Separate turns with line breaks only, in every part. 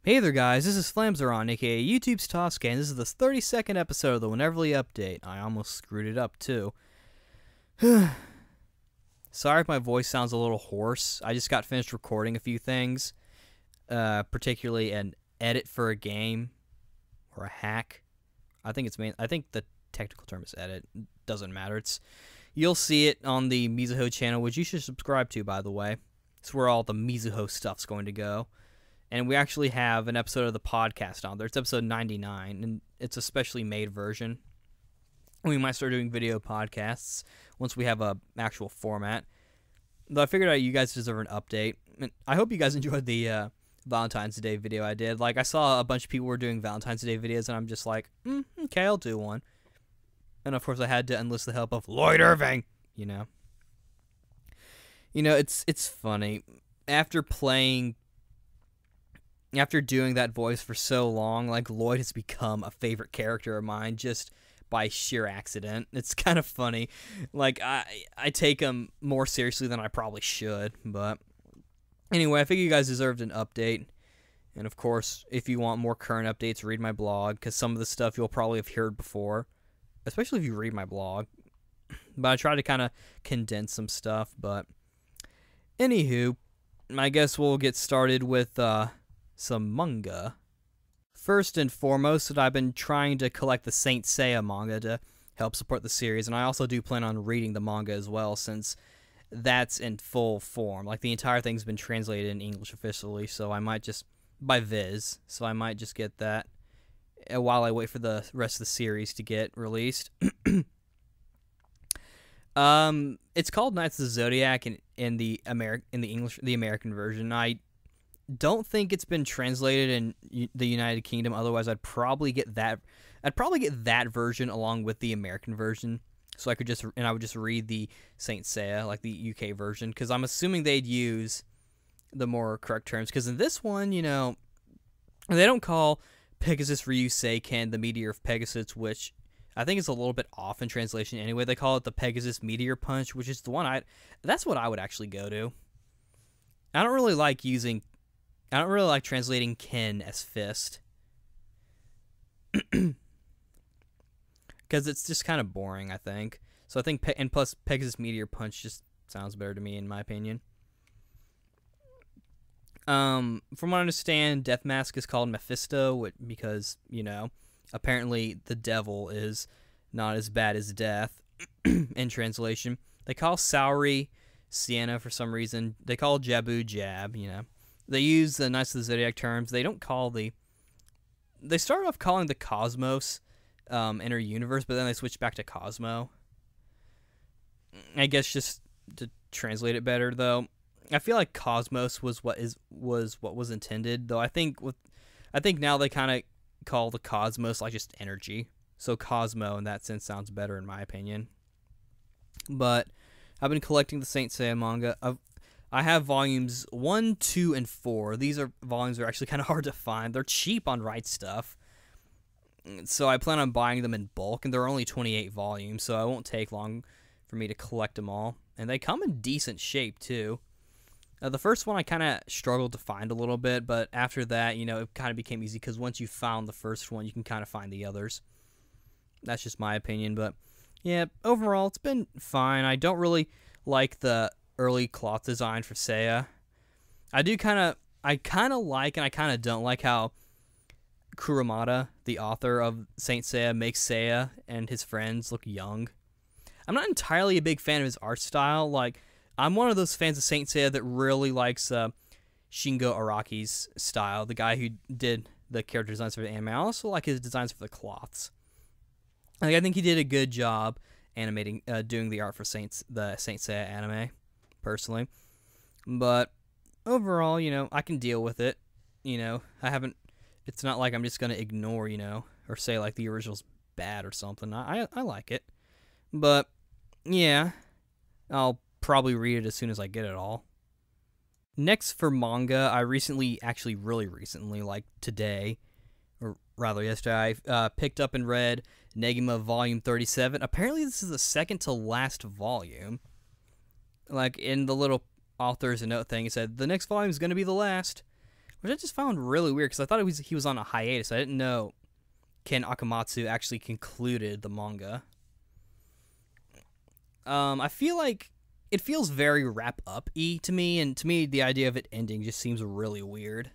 Hey there guys, this is Flamzeron, aka YouTube's Tasuke, and this is the 32nd episode of the Wheneverly Update. I almost screwed it up too. Sorry if my voice sounds a little hoarse. I just got finished recording a few things, particularly an edit for a game, or a hack. I think the technical term is edit. Doesn't matter. You'll see it on the Mizuho channel, which you should subscribe to, by the way. It's where all the Mizuho stuff's going to go. And we actually have an episode of the podcast on there. It's episode 99, and it's a specially made version. We might start doing video podcasts once we have a actual format. Though I figured out you guys deserve an update. And I hope you guys enjoyed the Valentine's Day video I did. Like, I saw a bunch of people were doing Valentine's Day videos, and I'm just like, okay, I'll do one. And of course, I had to enlist the help of Lloyd Irving. You know, it's funny after doing that voice for so long, like, Lloyd has become a favorite character of mine just by sheer accident. It's kind of funny. Like, I take him more seriously than I probably should, but anyway, I figure you guys deserved an update. And of course, if you want more current updates, read my blog, because some of the stuff you'll probably have heard before, especially if you read my blog. But I try to kind of condense some stuff, but anywho, I guess we'll get started with, some manga. First and foremost, I've been trying to collect the Saint Seiya manga to help support the series, and I also do plan on reading the manga as well, since that's in full form. Like, the entire thing's been translated in English officially, so I might just, by Viz, so I might just get that while I wait for the rest of the series to get released. It's called Knights of the Zodiac in the American version. I don't think it's been translated in the United Kingdom. Otherwise, I'd probably get that. I'd probably get that version along with the American version, so I would just read the Saint Seiya, like the UK version, because I'm assuming they'd use the more correct terms. Because in this one, they don't call Pegasus Ryuseiken the Meteor of Pegasus, which I think is a little bit off in translation anyway. They call it the Pegasus Meteor Punch, which is the one that's what I would actually go to. I don't really like translating Ken as fist. Because it's just kind of boring, I think. So I think, and plus Pegasus Meteor Punch just sounds better to me, in my opinion. From what I understand, Death Mask is called Mephisto, because, apparently the devil is not as bad as death, in translation. They call Saori Sienna for some reason. They call Jabu Jab, They use the Knights of the Zodiac terms. They don't call They start off calling the Cosmos inner universe, but then they switch back to Cosmo. I guess just to translate it better, though. I feel like Cosmos was what was intended, though. I think now they kind of call the Cosmos like just energy. So Cosmo in that sense sounds better in my opinion. But I've been collecting the Saint Seiya manga. I have volumes 1, 2, and 4. These volumes are actually kind of hard to find. They're cheap on Right Stuff. So I plan on buying them in bulk, and there are only 28 volumes, so it won't take long for me to collect them all. And they come in decent shape, too. The first one I kind of struggled to find a little bit, but after that, it kind of became easy, because once you found the first one, you can kind of find the others. That's just my opinion, but yeah, overall, it's been fine. I don't really like the early cloth design for Seiya. I kind of like and I kind of don't like how Kurumada, the author of Saint Seiya, makes Seiya and his friends look young. I'm not entirely a big fan of his art style. Like, I'm one of those fans of Saint Seiya that really likes Shingo Araki's style, the guy who did the character designs for the anime. I also like his designs for the cloths. Like, I think he did a good job animating, doing the art for the Saint Seiya anime, personally. But overall, I can deal with it. It's not like I'm just going to ignore, or say like the original's bad or something. I like it. But yeah, I'll probably read it as soon as I get it all. Next for manga, I really recently, like today, or rather yesterday, I picked up and read Negama Volume 37. Apparently this is the second to last volume. Like, in the little author's note thing, it said, the next volume is going to be the last. which I just found really weird because I thought he was on a hiatus. I didn't know Ken Akamatsu actually concluded the manga. I feel like it feels very wrap-up-y to me, and to me, the idea of it ending just seems really weird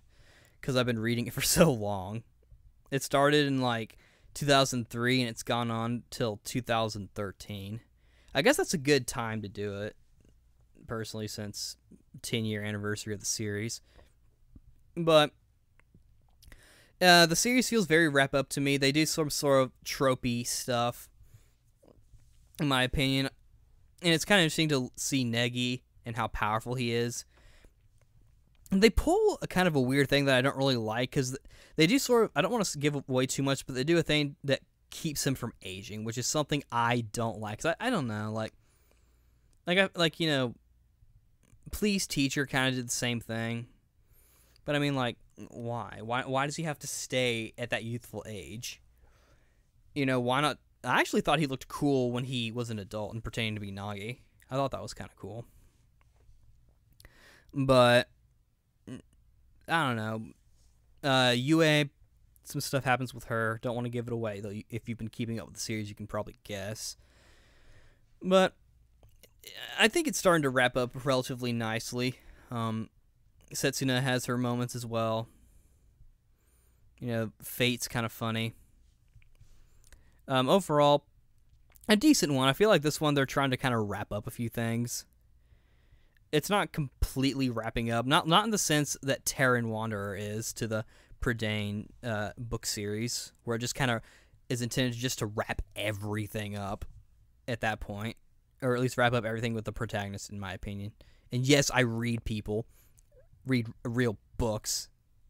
because I've been reading it for so long. It started in, like, 2003, and it's gone on till 2013. I guess that's a good time to do it, personally, since 10-year anniversary of the series. But the series feels very wrap-up to me. They do some sort of tropey stuff, in my opinion. And it's kind of interesting to see Negi and how powerful he is. And they pull a kind of a weird thing that I don't really like, because they do sort of, I don't want to give away too much, but they do a thing that keeps him from aging, which is something I don't like. 'Cause I don't know, like you know, Please Teacher kind of did the same thing. But I mean, like, why? Why does he have to stay at that youthful age? You know, why not? I actually thought he looked cool when he was an adult and pretending to be Nagi. I thought that was kind of cool. But I don't know. Yue, some stuff happens with her. Don't want to give it away, though. If you've been keeping up with the series, you can probably guess. But I think it's starting to wrap up relatively nicely. Setsuna has her moments as well. You know, Fate's kind of funny. Overall, a decent one. I feel like this one, they're trying to kind of wrap up a few things. It's not completely wrapping up. Not in the sense that Terran Wanderer is to the Predain book series, where it just kind of is intended just to wrap everything up at that point. Or at least wrap up everything with the protagonist, in my opinion. And yes, I read real books.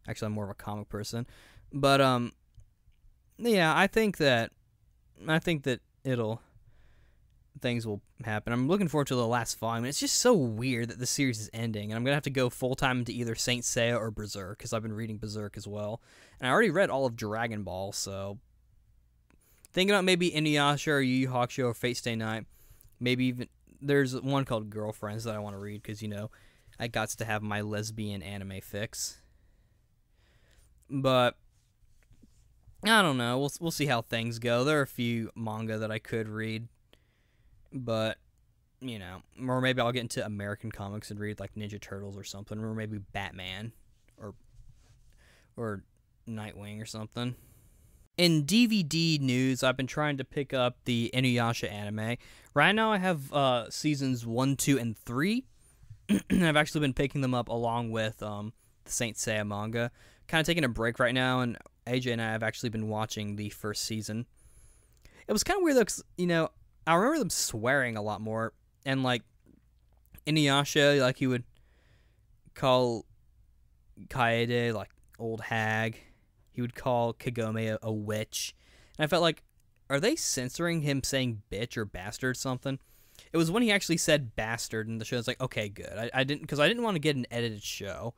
Actually, I'm more of a comic person. But, yeah, I think that things will happen. I'm looking forward to the last volume. It's just so weird that the series is ending, and I'm gonna have to go full time into either Saint Seiya or Berserk, because I've been reading Berserk as well, and I already read all of Dragon Ball. So thinking about maybe Inuyasha or Yu Yu Hakusho or Fate Stay Night. Maybe even there's one called Girlfriends that I want to read, because, you know, I got to have my lesbian anime fix. But I don't know. We'll see how things go. There are a few manga that I could read, but, you know, or maybe I'll get into American comics and read like Ninja Turtles or something, or maybe Batman or Nightwing or something. In DVD news, I've been trying to pick up the Inuyasha anime. Right now I have seasons 1, 2, and 3. And I've actually been picking them up along with the Saint Seiya manga. Kind of taking a break right now, and AJ and I have actually been watching the first season. It was kind of weird though, because, you know, I remember them swearing a lot more, and like Inuyasha, like, he would call Kaede like old hag. He would call Kagome a witch, and I felt like, are they censoring him saying bitch or bastard or something? It was when he actually said bastard in the show. It's like, okay, good. I didn't want to get an edited show.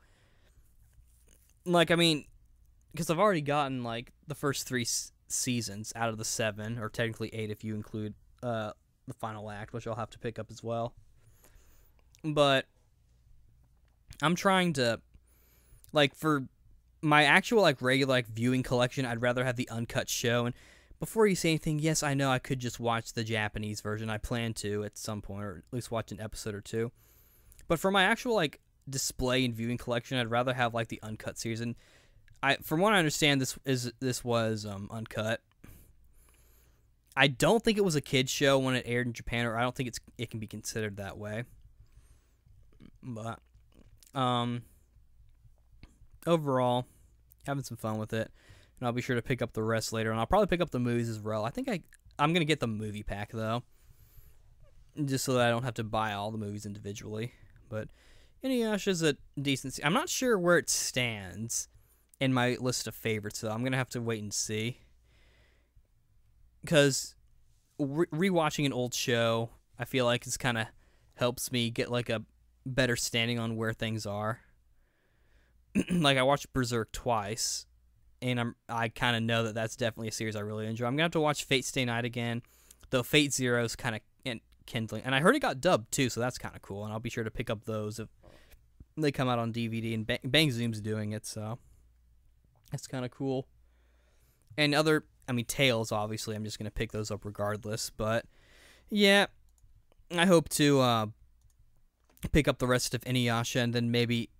Like, I mean, because I've already gotten like the first 3 seasons out of the 7, or technically 8 if you include the final act, which I'll have to pick up as well. But I'm trying to, like, for my actual like regular like viewing collection, I'd rather have the uncut show. And before you say anything, yes, I know I could just watch the Japanese version. I plan to at some point, or at least watch an episode or two. But for my actual like display and viewing collection, I'd rather have like the uncut series. And from what I understand, this was uncut. I don't think it was a kids show when it aired in Japan, or I don't think it can be considered that way. But overall, having some fun with it, and I'll be sure to pick up the rest later, and I'll probably pick up the movies as well. I think I'm gonna get the movie pack though, just so that I don't have to buy all the movies individually. But Inuyasha's a decent. I'm not sure where it stands in my list of favorites, so I'm gonna have to wait and see. Because rewatching an old show, I feel like it's kind of helps me get like a better standing on where things are. Like, I watched Berserk twice, and I kind of know that that's definitely a series I really enjoy. I'm gonna have to watch Fate Stay Night again, though Fate Zero's kind of kindling, and I heard it got dubbed too, so that's kind of cool. And I'll be sure to pick up those they come out on DVD, and Bang Zoom's doing it, so that's kind of cool. And Tales, obviously, I'm just going to pick those up regardless, but yeah, I hope to pick up the rest of Inuyasha, and then maybe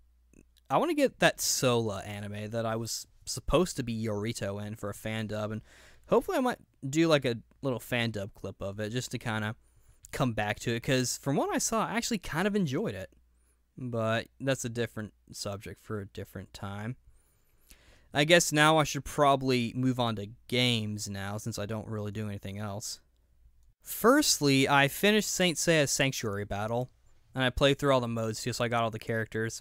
I want to get that Sola anime that I was supposed to be Yorito in for a fan dub, and hopefully I might do like a little fan dub clip of it just to kind of come back to it, because from what I saw, I actually kind of enjoyed it. But that's a different subject for a different time. I guess now I should probably move on to games now, since I don't really do anything else. Firstly, I finished Saint Seiya's Sanctuary Battle, and I played through all the modes too, so I got all the characters.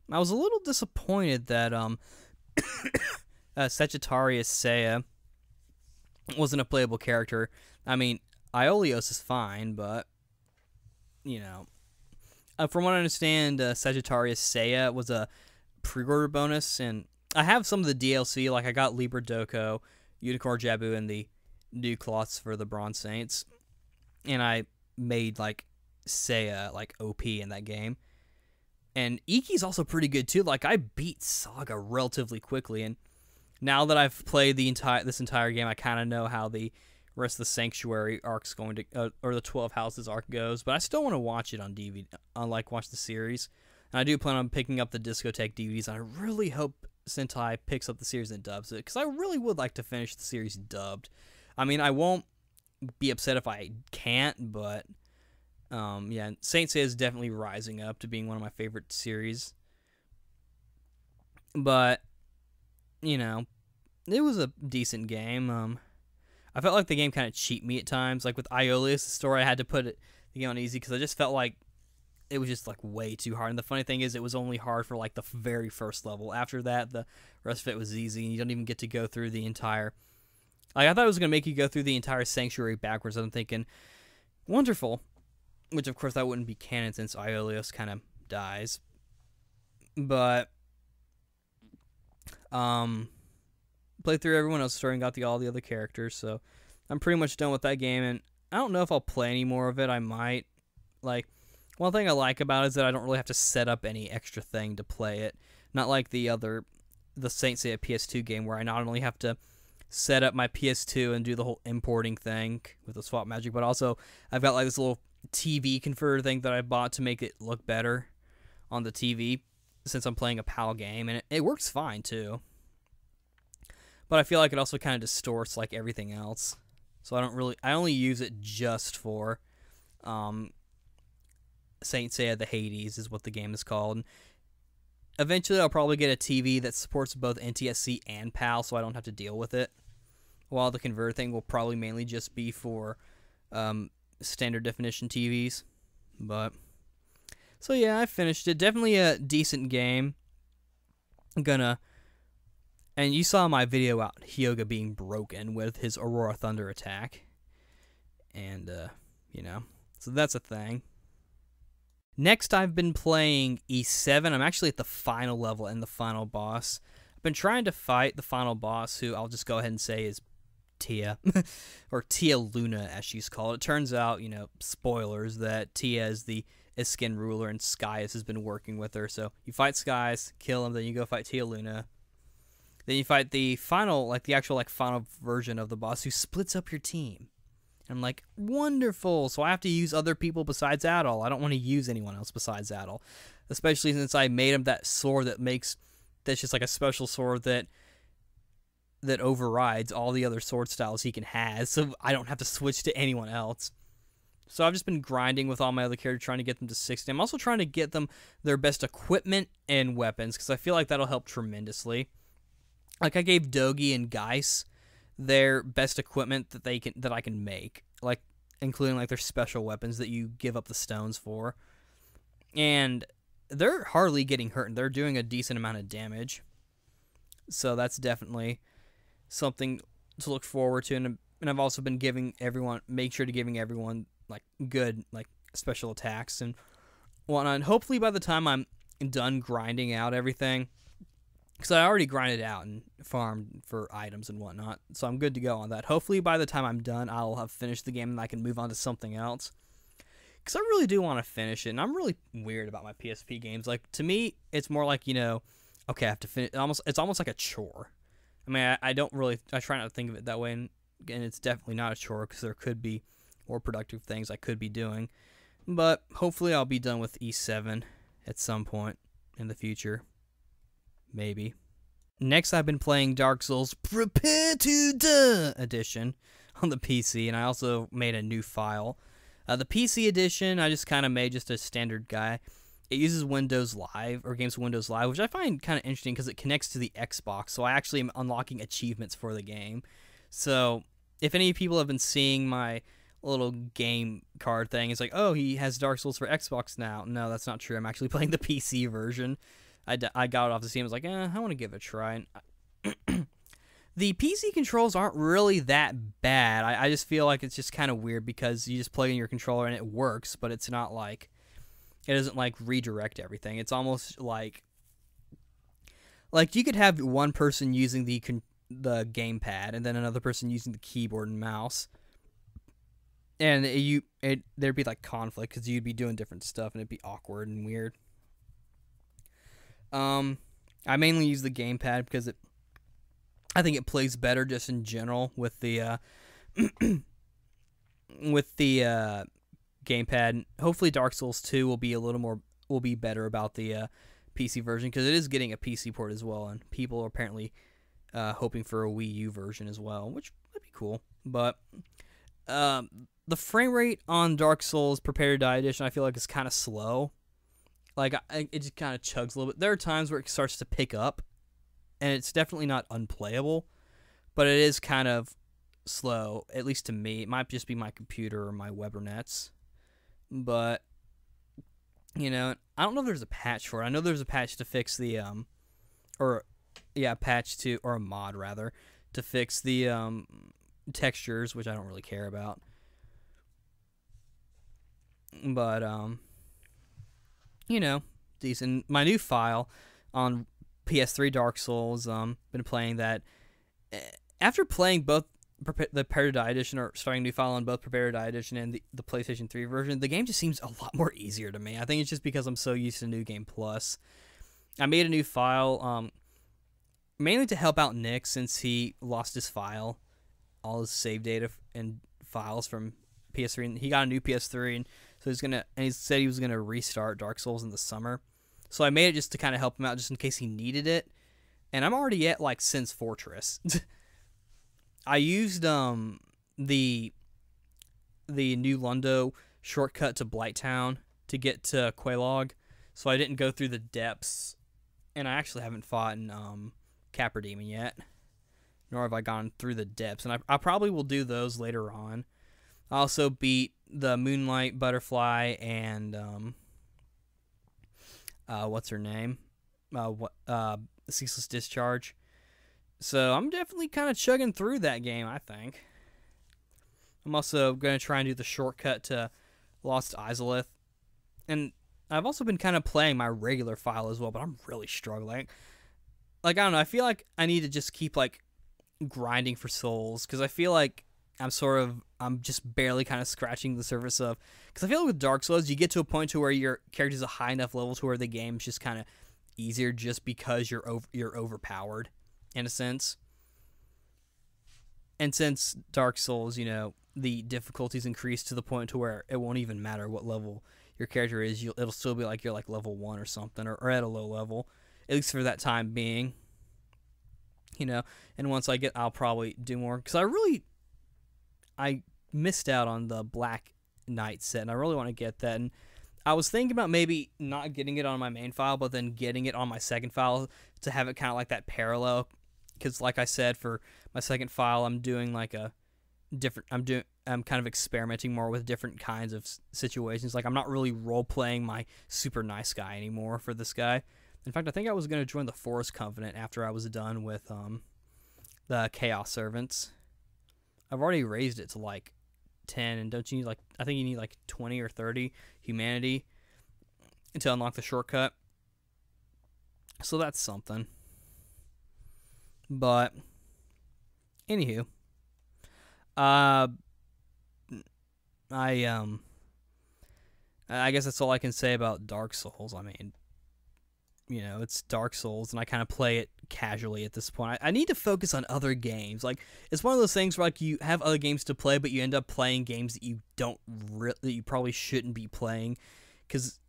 I was a little disappointed that Sagittarius Seiya wasn't a playable character. I mean, Aeolios is fine, but, you know, from what I understand, Sagittarius Seiya was a pre-order bonus, and I have some of the DLC, like I got Libra Doko, Unicorn Jabu, and the new cloths for the Bronze Saints, and I made, like, Seiya, like, OP in that game. And Iki's also pretty good, too. Like, I beat Saga relatively quickly, and now that I've played this entire game, I kind of know how the rest of the Sanctuary arc's going to, or the 12 Houses arc goes, but I still want to watch it on DVD, watch the series. And I do plan on picking up the Discotheque DVDs, and I really hope Sentai picks up the series and dubs it, because I really would like to finish the series dubbed. I mean, I won't be upset if I can't, but yeah, Saint Seiya is definitely rising up to being one of my favorite series. But, you know, it was a decent game. I felt like the game kind of cheated me at times. Like with Aeolius' story, I had to put the game on easy because I just felt like it was just like way too hard. And the funny thing is, it was only hard for like the very first level. After that, the rest of it was easy, and you don't even get to go through the entire. Like I thought it was gonna make you go through the entire Sanctuary backwards. I'm thinking, wonderful, which of course that wouldn't be canon since Aeolius kind of dies. But played through everyone else's story and got all the other characters, so I'm pretty much done with that game, and I don't know if I'll play any more of it. I might. Like, one thing I like about it is that I don't really have to set up any extra thing to play it. Not like the Saint Seiya PS2 game, where I not only have to set up my PS2 and do the whole importing thing with the swap magic, but also I've got like this little TV converter thing that I bought to make it look better on the TV, since I'm playing a PAL game, and it works fine too. But I feel like it also kind of distorts like everything else. So I only use it just for Saint Seiya the Hades is what the game is called. And eventually I'll probably get a TV that supports both NTSC and PAL, so I don't have to deal with it. While the converter thing will probably mainly just be for standard definition TVs. But so yeah, I finished it. Definitely a decent game. And you saw my video about Hyoga being broken with his Aurora Thunder attack. And, you know, so that's a thing. Next, I've been playing E7. I'm actually at the final level and the final boss. I've been trying to fight the final boss, who I'll just go ahead and say is Tia. Or Tia Luna, as she's called. It turns out, you know, spoilers, that Tia is the Iskin ruler, and Skyas has been working with her. So you fight Skyas, kill him, then you go fight Tia Luna. Then you fight the final, like the actual like final version of the boss, who splits up your team. And I'm like, wonderful. So I have to use other people besides Adol. I don't want to use anyone else besides Adol, especially since I made him that sword that's just like a special sword that overrides all the other sword styles he can have. So I don't have to switch to anyone else. So I've just been grinding with all my other characters, trying to get them to 60. I'm also trying to get them their best equipment and weapons, because I feel like that'll help tremendously. Like I gave Dogi and Geis their best equipment that I can make, like including like their special weapons that you give up the stones for, and they're hardly getting hurt, and they're doing a decent amount of damage. So that's definitely something to look forward to, and I've also been make sure to giving everyone like good like special attacks and whatnot. And hopefully by the time I'm done grinding out everything, because I already grinded out and farmed for items and whatnot, so I'm good to go on that. Hopefully by the time I'm done, I'll have finished the game and I can move on to something else. because I really do want to finish it, and I'm really weird about my PSP games. Like, to me, it's more like, okay, I have to finish. It's almost like a chore. I mean, I don't really, I try not to think of it that way, and it's definitely not a chore because there could be more productive things I could be doing. But hopefully I'll be done with E7 at some point in the future. Maybe. Next, I've been playing Dark Souls Prepare to Die Edition on the PC, and I also made a new file. The PC edition, I just kind of made just a standard guy. It uses Windows Live, or Games with Windows Live, which I find kind of interesting because it connects to the Xbox, so I actually am unlocking achievements for the game. So, if any people have been seeing my little game card thing, it's like, oh, he has Dark Souls for Xbox now. No, that's not true. I'm actually playing the PC version. I got it off the Steam. I was like, I want to give it a try. The PC controls aren't really that bad. I just feel like it's just kind of weird because you just plug in your controller and it works, but it's not like, it doesn't like redirect everything. It's almost like you could have one person using the gamepad and then another person using the keyboard and mouse, and there'd be like conflict because you'd be doing different stuff and it'd be awkward and weird. I mainly use the gamepad because I think it plays better just in general with the gamepad. Hopefully Dark Souls 2 will be better about the PC version because it is getting a PC port as well, and people are apparently hoping for a Wii U version as well, which would be cool. But the frame rate on Dark Souls Prepare to Die Edition, I feel like is kind of slow. Like, it just kind of chugs a little bit. There are times where it starts to pick up, and it's definitely not unplayable, but it is kind of slow, at least to me. It might just be my computer or my Webernets, but, I don't know if there's a patch for it. I know there's a patch to fix the, or a mod, rather, to fix the, textures, which I don't really care about. But, decent. My new file on PS3 Dark Souls, been playing that. After playing both the Prepare to Die Edition, or starting a new file on both Prepare to Die Edition and the PlayStation 3 version, the game just seems a lot more easier to me. I think it's just because I'm so used to New Game Plus. I made a new file, mainly to help out Nick since he lost his file, all his save data and files from PS3, and he got a new PS3, and so he said he was gonna restart Dark Souls in the summer. So I made it just to kind of help him out, just in case he needed it. And I'm already at like Sin's Fortress. I used the New Lundo shortcut to Blighttown to get to Quelaag, so I didn't go through the depths. And I actually haven't fought in Capra Demon yet, nor have I gone through the depths. And I probably will do those later on. I also beat the Moonlight Butterfly and what's her name? Ceaseless Discharge. So I'm definitely kind of chugging through that game, I think. I'm also going to try and do the shortcut to Lost Izalith. And I've also been kind of playing my regular file as well, but I'm really struggling. Like, I don't know, I feel like I need to just keep, like, grinding for souls, because I feel like I'm just barely kind of scratching the surface of, because I feel like with Dark Souls, you get to a point to where your character's a high enough level to where the game's just kind of easier just because you're overpowered, in a sense. And since Dark Souls, the difficulties increase to the point to where it won't even matter what level your character is, it'll still be like you're like level 1 or something, or at a low level, at least for that time being. And once I'll probably do more, because I missed out on the Black Knight set, and I really want to get that. And I was thinking about maybe not getting it on my main file, but then getting it on my second file to have it kind of like that parallel. Because, like I said, for my second file, I'm doing like I'm kind of experimenting more with different kinds of situations. Like, I'm not really role playing my super nice guy anymore for this guy. In fact, I think I was going to join the Forest Covenant after I was done with the Chaos Servants. I've already raised it to like 10, and don't you need I think you need like 20 or 30 humanity to unlock the shortcut. So that's something. But anywho, I guess that's all I can say about Dark Souls. I mean, you know, it's Dark Souls, and I kind of play it casually at this point. I need to focus on other games. Like, it's one of those things where, like, you have other games to play, but you end up playing games that you that you probably shouldn't be playing, because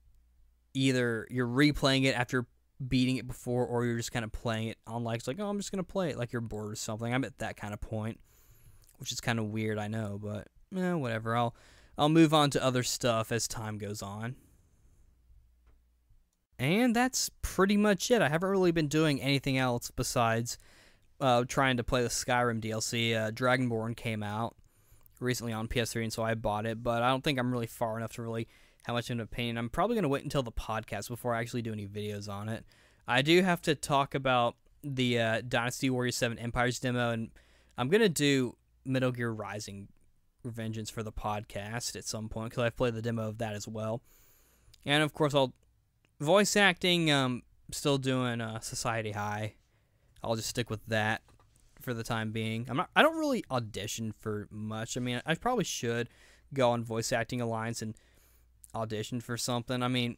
either you're replaying it after beating it before, or you're just kind of playing it on, like, it's like, oh, I'm just gonna play it, like you're bored or something. I'm at that kind of point, which is kind of weird, I know, but whatever. I'll move on to other stuff as time goes on. And that's pretty much it. I haven't really been doing anything else besides trying to play the Skyrim DLC. Dragonborn came out recently on PS3, and so I bought it, but I don't think I'm really far enough to really have much of an opinion. I'm probably going to wait until the podcast before I actually do any videos on it. I do have to talk about the Dynasty Warriors 7 Empires demo, and I'm going to do Metal Gear Rising Revengeance for the podcast at some point, because I've played the demo of that as well. And, of course, voice acting, still doing Society High. I'll just stick with that for the time being. I don't really audition for much. I mean, I probably should go on Voice Acting Alliance and audition for something. I mean,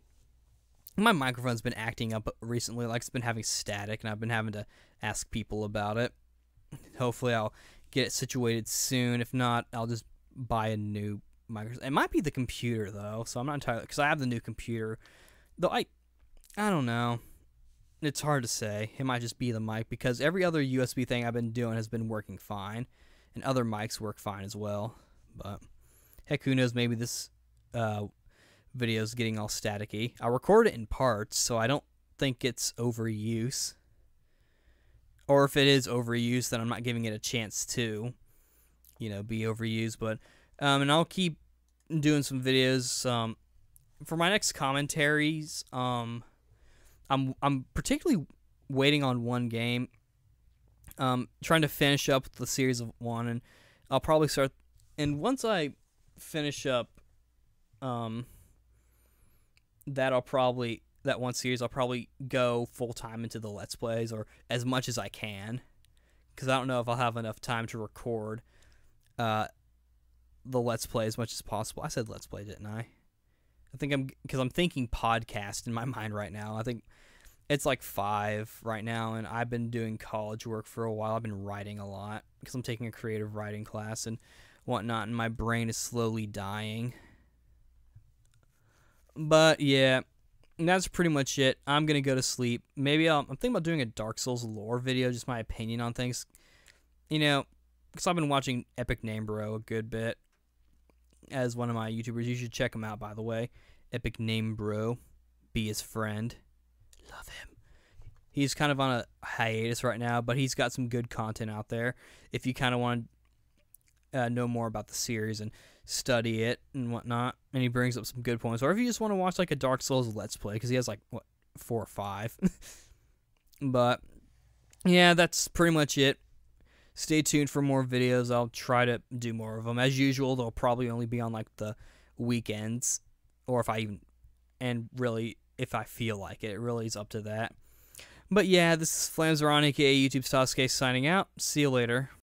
my microphone's been acting up recently. Like, it's been having static, and I've been having to ask people about it. Hopefully, I'll get it situated soon. If not, I'll just buy a new microphone. It might be the computer, though, so I'm not entirely... because I have the new computer. Though I don't know. It's hard to say. It might just be the mic, because every other USB thing I've been doing has been working fine, and other mics work fine as well. But heck, who knows? Maybe this video is getting all staticky. I record it in parts, so I don't think it's overuse. Or if it is overuse, then I'm not giving it a chance to, you know, be overused. But and I'll keep doing some videos. For my next commentaries, I'm particularly waiting on one game. Trying to finish up the series of one, and I'll probably start. And once I finish up, that one series, I'll probably go full time into the Let's Plays, or as much as I can, because I don't know if I'll have enough time to record the Let's Play as much as possible. I said Let's Play, didn't I? Because I'm thinking podcast in my mind right now. I think it's like 5 right now, and I've been doing college work for a while. I've been writing a lot, because I'm taking a creative writing class and whatnot, and my brain is slowly dying. But yeah, that's pretty much it. I'm going to go to sleep. Maybe I'm thinking about doing a Dark Souls lore video, just my opinion on things. You know, because I've been watching Epic Name Bro a good bit as one of my YouTubers. You should check him out, by the way. Epic Name Bro. Be his friend. Love him. He's kind of on a hiatus right now, but he's got some good content out there if you kind of want to know more about the series and study it and whatnot. And he brings up some good points. Or if you just want to watch like a Dark Souls Let's Play, because he has like, what, 4 or 5. But yeah, that's pretty much it. Stay tuned for more videos. I'll try to do more of them. As usual, they'll probably only be on like the weekends, or if I even, and really, if I feel like it. It really is up to that. But yeah, this is Flamzeronic, aka YouTube's Tasuke, signing out. See you later.